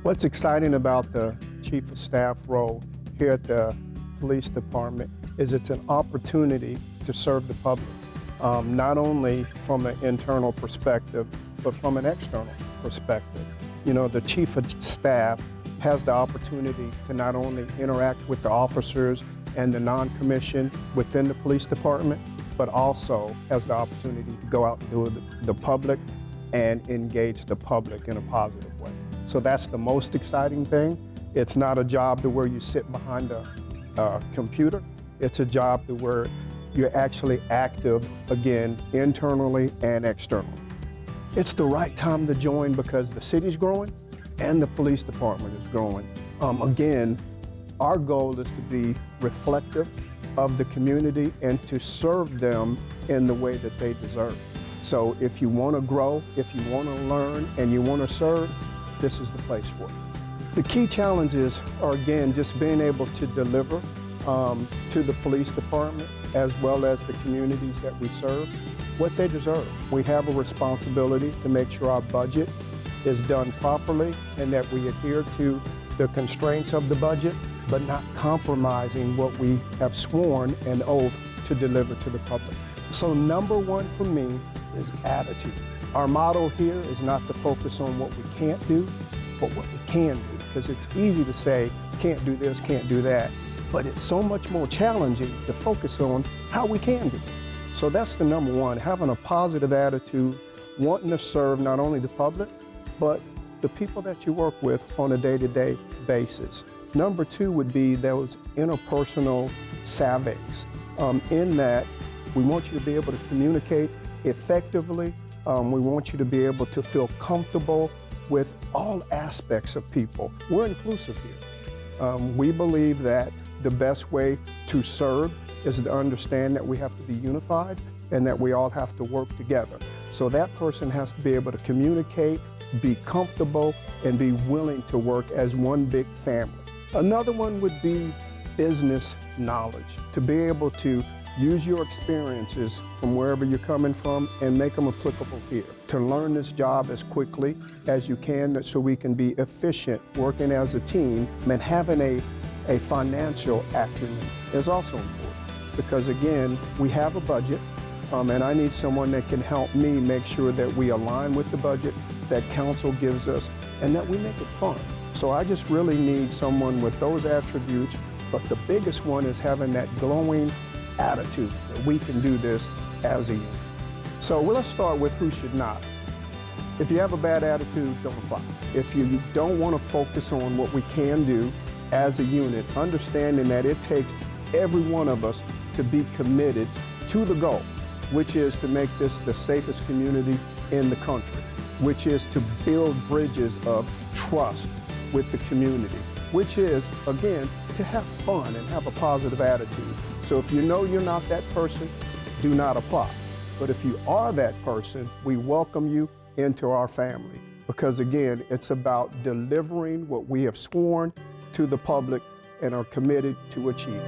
What's exciting about the Chief of Staff role here at the Police Department is it's an opportunity to serve the public, not only from an internal perspective, but from an external perspective. You know, the Chief of Staff has the opportunity to not only interact with the officers and the non-commissioned within the police department, but also has the opportunity to go out and do the public and engage the public in a positive way. So that's the most exciting thing. It's not a job to where you sit behind a computer. It's a job to where you're actually active, again, internally and externally. It's the right time to join because the city's growing and the police department is growing. Again, our goal is to be reflective of the community and to serve them in the way that they deserve. So if you want to grow, if you want to learn, and you want to serve, this is the place for you. The key challenges are, again, just being able to deliver to the police department as well as the communities that we serve what they deserve. We have a responsibility to make sure our budget is done properly and that we adhere to the constraints of the budget, but not compromising what we have sworn an oath to deliver to the public. So number one for me is attitude. Our motto here is not to focus on what we can't do, but what we can do. Because it's easy to say, can't do this, can't do that, but it's so much more challenging to focus on how we can do. So that's the number one, having a positive attitude, wanting to serve not only the public, but the people that you work with on a day-to-day basis. Number two would be those interpersonal savvies. In that, we want you to be able to communicate effectively. We want you to be able to feel comfortable with all aspects of people. We're inclusive here. We believe that the best way to serve is to understand that we have to be unified and that we all have to work together. So that person has to be able to communicate, be comfortable, and be willing to work as one big family. Another one would be business knowledge, to be able to use your experiences from wherever you're coming from and make them applicable here. To learn this job as quickly as you can so we can be efficient working as a team, and having a financial acumen is also important. Because again, we have a budget and I need someone that can help me make sure that we align with the budget that council gives us and that we make it fun. So I just really need someone with those attributes, but the biggest one is having that glowing attitude that we can do this as a unit. So let's start with who should not. If you have a bad attitude, don't apply. If you don't want to focus on what we can do as a unit, understanding that it takes every one of us to be committed to the goal, which is to make this the safest community in the country, which is to build bridges of trust with the community, which is, again, to have fun and have a positive attitude. So if you know you're not that person, do not apply. But if you are that person, we welcome you into our family. Because again, it's about delivering what we have sworn to the public and are committed to achieving.